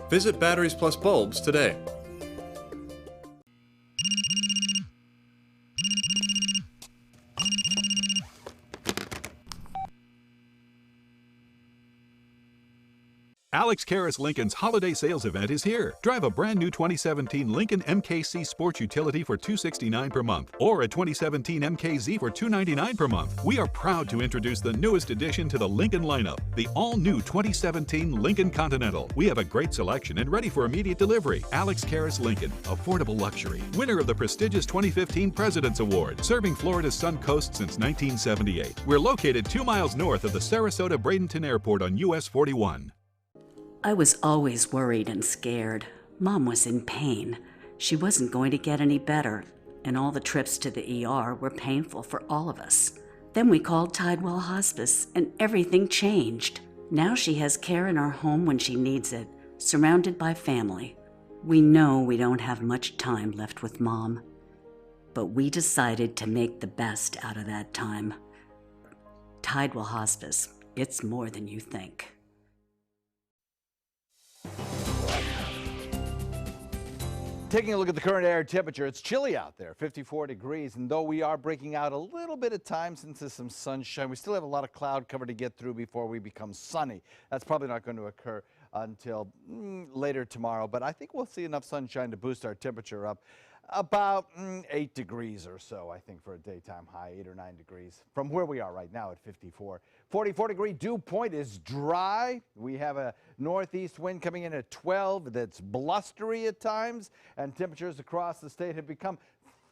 Visit Batteries Plus bulbs today. Alex Karras Lincoln's holiday sales event is here. Drive a brand new 2017 Lincoln MKC Sports Utility for $269 per month, or a 2017 MKZ for $299 per month. We are proud to introduce the newest addition to the Lincoln lineup, the all-new 2017 Lincoln Continental. We have a great selection and ready for immediate delivery. Alex Karras Lincoln, affordable luxury, winner of the prestigious 2015 President's Award, serving Florida's Sun Coast since 1978. We're located 2 miles north of the Sarasota-Bradenton Airport on US 41. I was always worried and scared. Mom was in pain. She wasn't going to get any better, and all the trips to the ER were painful for all of us. Then we called Tidewell Hospice, and everything changed. Now she has care in our home when she needs it, surrounded by family. We know we don't have much time left with Mom, but we decided to make the best out of that time. Tidewell Hospice, it's more than you think. Taking a look at the current air temperature, it's chilly out there, 54 degrees. And though we are breaking out a little bit of time since there's some sunshine, we still have a lot of cloud cover to get through before we become sunny. That's probably not going to occur until later tomorrow. But I think we'll see enough sunshine to boost our temperature up about 8 degrees or so, I think, for a daytime high, 8 or 9 degrees from where we are right now at 54. 44-degree dew point is dry. We have a northeast wind coming in at 12 that's blustery at times, and temperatures across the state have become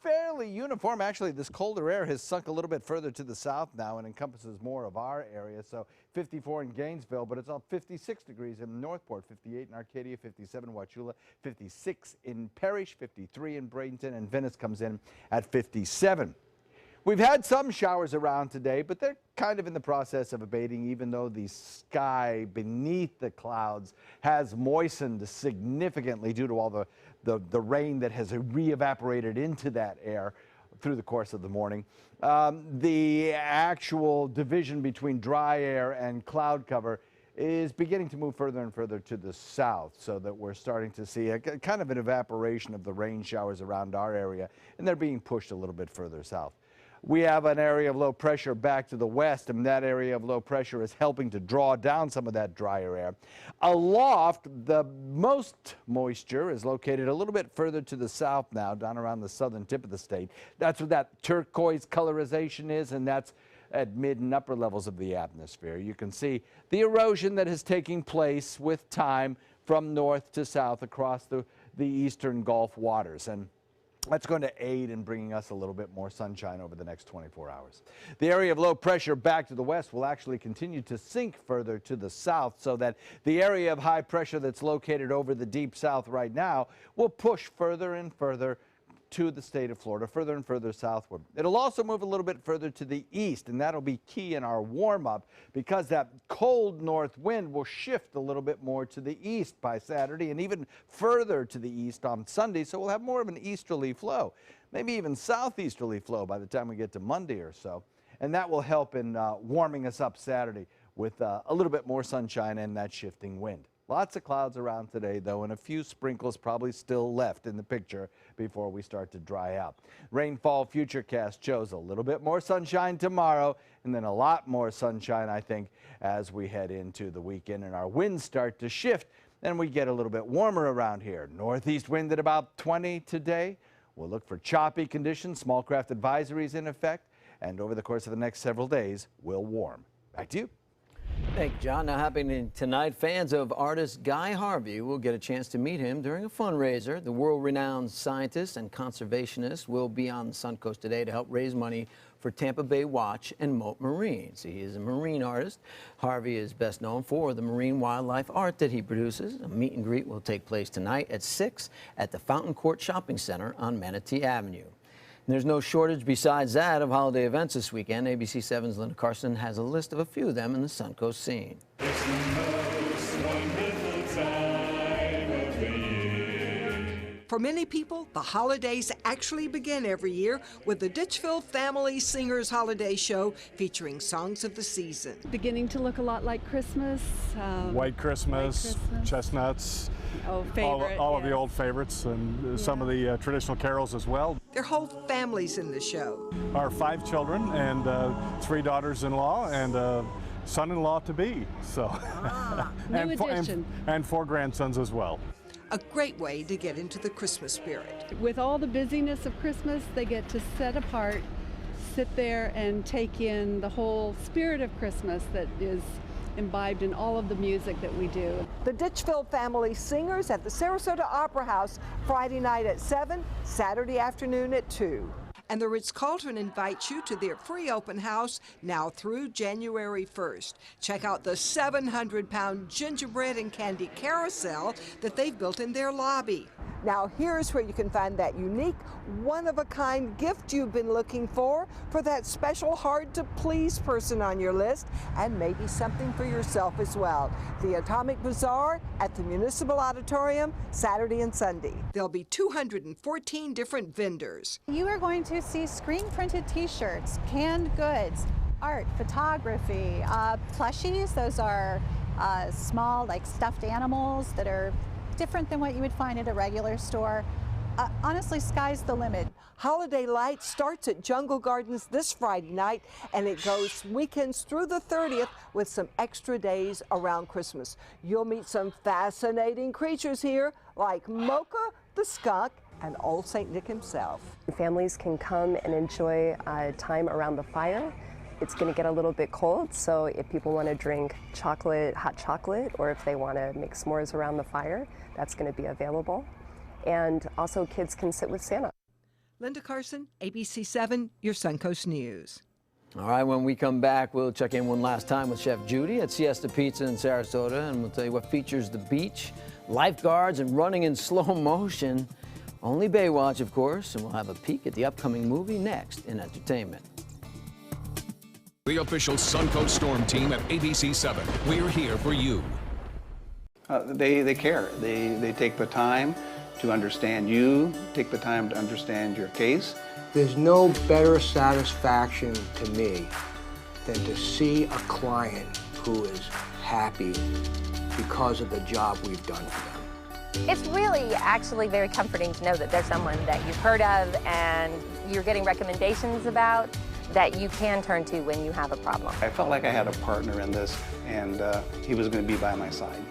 fairly uniform. Actually, this colder air has sunk a little bit further to the south now and encompasses more of our area. So 54 in Gainesville, but it's up 56 degrees in Northport, 58 in Arcadia, 57 in Wauchula, 56 in Parrish, 53 in Bradenton, and Venice comes in at 57. We've had some showers around today, but they're kind of in the process of abating, even though the sky beneath the clouds has moistened significantly due to all the rain that has re-evaporated into that air through the course of the morning. The actual division between dry air and cloud cover is beginning to move further and further to the south, so that we're starting to see a kind of an evaporation of the rain showers around our area, and they're being pushed a little bit further south. We have an area of low pressure back to the west, and that area of low pressure is helping to draw down some of that drier air. Aloft, the most moisture is located a little bit further to the south now, down around the southern tip of the state. That's what that turquoise colorization is, and that's at mid and upper levels of the atmosphere. You can see the erosion that is taking place with time from north to south across the eastern Gulf waters. And that's going to aid in bringing us a little bit more sunshine over the next 24 hours. The area of low pressure back to the west will actually continue to sink further to the south, so that the area of high pressure that's located over the deep south right now will push further and further to the state of Florida, further and further southward. It'll also move a little bit further to the east, and that'll be key in our warm-up, because that cold north wind will shift a little bit more to the east by Saturday and even further to the east on Sunday, so we'll have more of an easterly flow, maybe even southeasterly flow by the time we get to Monday or so, and that will help in warming us up Saturday with a little bit more sunshine and that shifting wind. Lots of clouds around today, though, and a few sprinkles probably still left in the picture before we start to dry out. Rainfall futurecast shows a little bit more sunshine tomorrow, and then a lot more sunshine, I think, as we head into the weekend and our winds start to shift and we get a little bit warmer around here. Northeast wind at about 20 today. We'll look for choppy conditions, small craft advisories in effect, and over the course of the next several days, we'll warm. Back to you. Thank you, John. Now happening tonight, fans of artist Guy Harvey will get a chance to meet him during a fundraiser. The world-renowned scientist and conservationist will be on the Suncoast today to help raise money for Tampa Bay Watch and Mote Marine. See, he is a marine artist. Harvey is best known for the marine wildlife art that he produces. A meet and greet will take place tonight at 6 at the Fountain Court Shopping Center on Manatee Avenue. There's no shortage besides that of holiday events this weekend. ABC 7's Linda Carson has a list of a few of them in the Suncoast scene. It's the most wonderful time of the year. For many people, the holidays actually begin every year with the Ditchfield Family Singers Holiday Show featuring songs of the season. Beginning to look a lot like Christmas. White Christmas, chestnuts, all of the old favorites, and some of the traditional carols as well. Their whole families in the show. Our 5 children and 3 daughters-in-law and a son-in-law to be. So, new addition. And 4 grandsons as well. A great way to get into the Christmas spirit. With all the busyness of Christmas, they get to set apart, sit there and take in the whole spirit of Christmas that is imbibed in all of the music that we do. The Ditchfield Family Singers at the Sarasota Opera House, Friday night at 7, Saturday afternoon at 2. And the Ritz-Carlton invites you to their free open house now through January 1st. Check out the 700-pound gingerbread and candy carousel that they've built in their lobby. Now here's where you can find that unique, one-of-a-kind gift you've been looking for that special hard-to-please person on your list, and maybe something for yourself as well. The Atomic Bazaar at the Municipal Auditorium, Saturday and Sunday. There'll be 214 different vendors. You are going to see screen-printed t-shirts, canned goods, art, photography, plushies. Those are small, like stuffed animals that are different than what you would find at a regular store. Honestly, sky's the limit. Holiday Light starts at Jungle Gardens this Friday night, and it goes weekends through the 30th with some extra days around Christmas. You'll meet some fascinating creatures here, like Mocha the skunk and Old St. Nick himself. Families can come and enjoy time around the fire. It's going to get a little bit cold, so if people want to drink chocolate, hot chocolate, or if they want to make s'mores around the fire, that's going to be available. And also kids can sit with Santa. Linda Carson, ABC 7, your Suncoast News. All right, when we come back, we'll check in one last time with Chef Judy at Siesta Pizza in Sarasota, and we'll tell you what features the beach, lifeguards, and running in slow motion. Only Baywatch, of course, and we'll have a peek at the upcoming movie next in entertainment. The official Suncoast Storm team at ABC 7. We're here for you. They care. They take the time to understand you, take the time to understand your case. There's no better satisfaction to me than to see a client who is happy because of the job we've done for them. It's really actually very comforting to know that there's someone that you've heard of and you're getting recommendations about that you can turn to when you have a problem. I felt like I had a partner in this, and he was going to be by my side.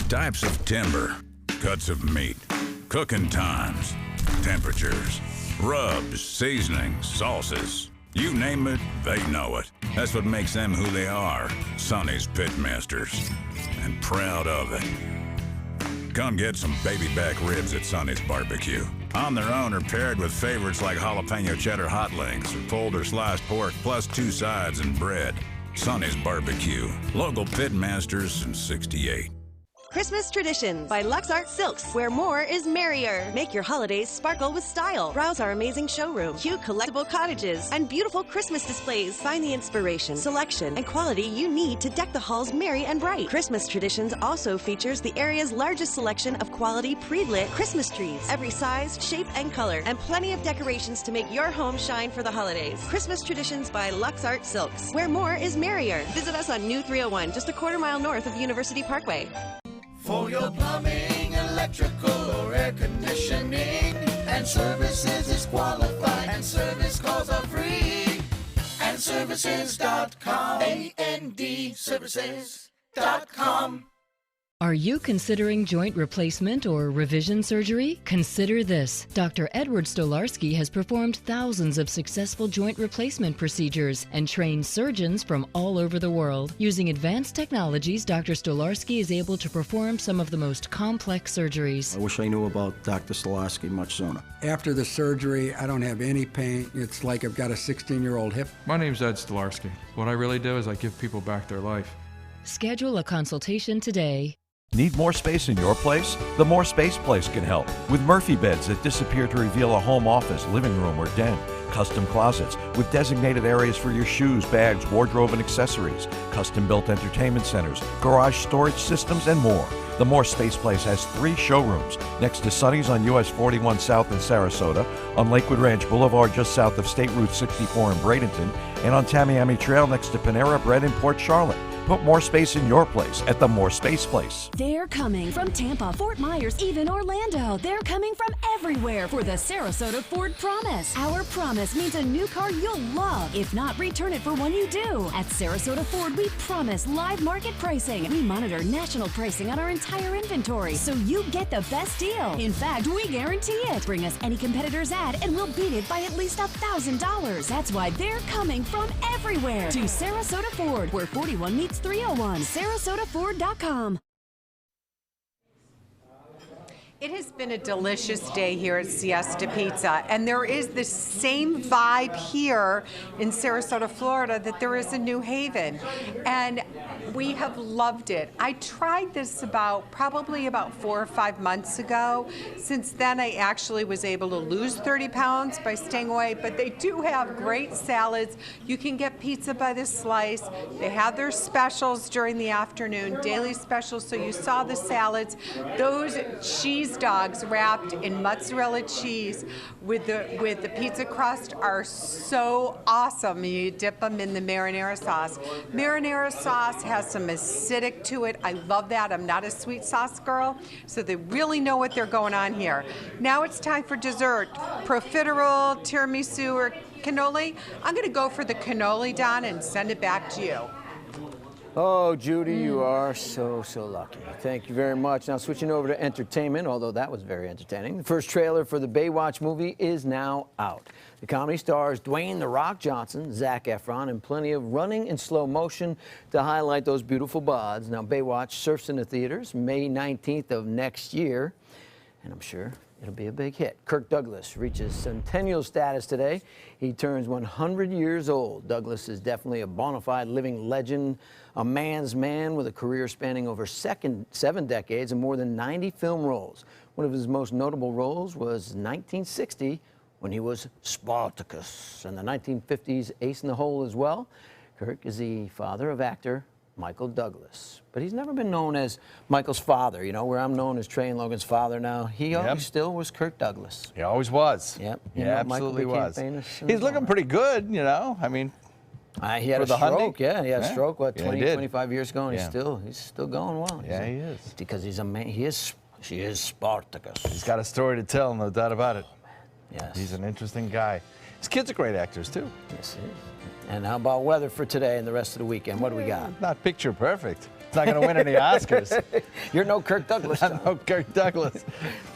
Types of timber, cuts of meat, cooking times, temperatures, rubs, seasonings, sauces. You name it, they know it. That's what makes them who they are, Sonny's Pitmasters, and proud of it. Come get some baby back ribs at Sonny's Barbecue. On their own or paired with favorites like jalapeno cheddar hot links or pulled or sliced pork plus 2 sides and bread. Sonny's Barbecue. Local Pitmasters since '68. Christmas Traditions by Lux Art Silks, where more is merrier. Make your holidays sparkle with style. Browse our amazing showroom, cute collectible cottages, and beautiful Christmas displays. Find the inspiration, selection, and quality you need to deck the halls merry and bright. Christmas Traditions also features the area's largest selection of quality pre-lit Christmas trees, every size, shape, and color, and plenty of decorations to make your home shine for the holidays. Christmas Traditions by Lux Art Silks, where more is merrier. Visit us on New 301, just a quarter-mile north of University Parkway. For your plumbing, electrical, or air conditioning, and services is qualified, and service calls are free. And services.com, A-N-D, services.com. Are you considering joint replacement or revision surgery? Consider this. Dr. Edward Stolarski has performed thousands of successful joint replacement procedures and trained surgeons from all over the world. Using advanced technologies, Dr. Stolarski is able to perform some of the most complex surgeries. I wish I knew about Dr. Stolarski much sooner. After the surgery, I don't have any pain. It's like I've got a 16-year-old hip. My name's Ed Stolarski. What I really do is I give people back their life. Schedule a consultation today. Need more space in your place? The More Space Place can help with Murphy beds that disappear to reveal a home office, living room, or den. Custom closets with designated areas for your shoes, bags, wardrobe, and accessories. Custom-built entertainment centers, garage storage systems, and more. The More Space Place has 3 showrooms next to Sonny's on US 41 South in Sarasota, on Lakewood Ranch Boulevard just south of State Route 64 in Bradenton, and on Tamiami Trail next to Panera Bread in Port Charlotte. Put more space in your place at the More Space Place. They're coming from Tampa, Fort Myers, even Orlando. They're coming from everywhere for the Sarasota Ford Promise. Our promise means a new car you'll love. If not, return it for one you do. At Sarasota Ford, we promise live market pricing. We monitor national pricing on our entire inventory, so you get the best deal. In fact, we guarantee it. Bring us any competitor's ad, and we'll beat it by at least $1,000. That's why they're coming from everywhere to Sarasota Ford, where 41 meets 301, SarasotaFord.com. It has been a delicious day here at Siesta Pizza, and there is the same vibe here in Sarasota, Florida that there is in New Haven, and we have loved it. I tried this probably about 4 or 5 months ago. Since then, I actually was able to lose 30 pounds by staying away, but they do have great salads. You can get pizza by the slice. They have their specials during the afternoon, daily specials, so you saw the salads. Those cheese These dogs wrapped in mozzarella cheese with the pizza crust are so awesome. You dip them in the marinara sauce. Marinara sauce has some acidic to it. I love that. I'm not a sweet sauce girl, so they really know what they're going on here. Now it's time for dessert. Profiterole, tiramisu, or cannoli. I'm going to go for the cannoli, Don, and send it back to you. Oh, Judy, you are so lucky. Thank you very much. Now, switching over to entertainment, although that was very entertaining. The first trailer for the Baywatch movie is now out. The comedy stars Dwayne "The Rock" Johnson, Zac Efron, and plenty of running in slow motion to highlight those beautiful bods. Now, Baywatch surfs into theaters May 19th of next year, and I'm sure it'll be a big hit. Kirk Douglas reaches centennial status today. He turns 100 years old. Douglas is definitely a bona fide living legend, a man's man with a career spanning over 7 decades and more than 90 film roles. One of his most notable roles was 1960 when he was Spartacus, and the 1950s Ace in the Hole as well. Kirk is the father of actor Michael Douglas. But he's never been known as Michael's father, you know, where I'm known as Trey and Logan's father now. He always still was Kirk Douglas. He always was. Yep. He absolutely was. Famous He's looking pretty good, you know. I mean, he had a stroke. Yeah, he had a stroke, what, 25 years ago, and he's still going well. Yeah, he is. Because he's a man. She is Spartacus. He's got a story to tell, no doubt about it. Yes. He's an interesting guy. His kids are great actors, too. Yes, he is. And how about weather for today and the rest of the weekend? What do we got? Not picture perfect. It's not going to win any Oscars. You're no Kirk Douglas. No Kirk Douglas.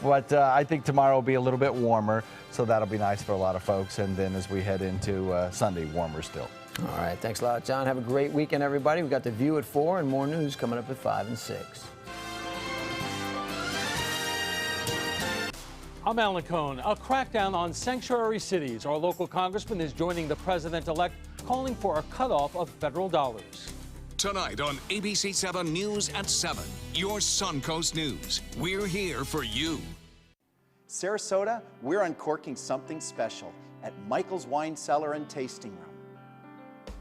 But I think tomorrow will be a little bit warmer, so that'll be nice for a lot of folks. And then as we head into Sunday, warmer still. All right. Thanks a lot, John. Have a great weekend, everybody. We've got The View at 4 and more news coming up at 5 and 6. I'm Alan Cohn. A crackdown on sanctuary cities. Our local congressman is joining the president-elect, calling for a cutoff of federal dollars. Tonight on ABC 7 News at 7, your Suncoast News. We're here for you. Sarasota, we're uncorking something special at Michael's Wine Cellar and Tasting Room.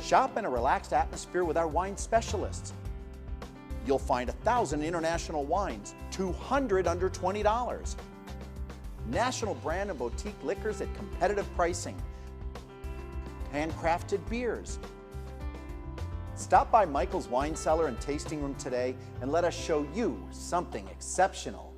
Shop in a relaxed atmosphere with our wine specialists. You'll find 1,000 international wines, 200 under $20. National brand and boutique liquors at competitive pricing. Handcrafted beers. Stop by Michael's Wine Cellar and Tasting Room today and let us show you something exceptional.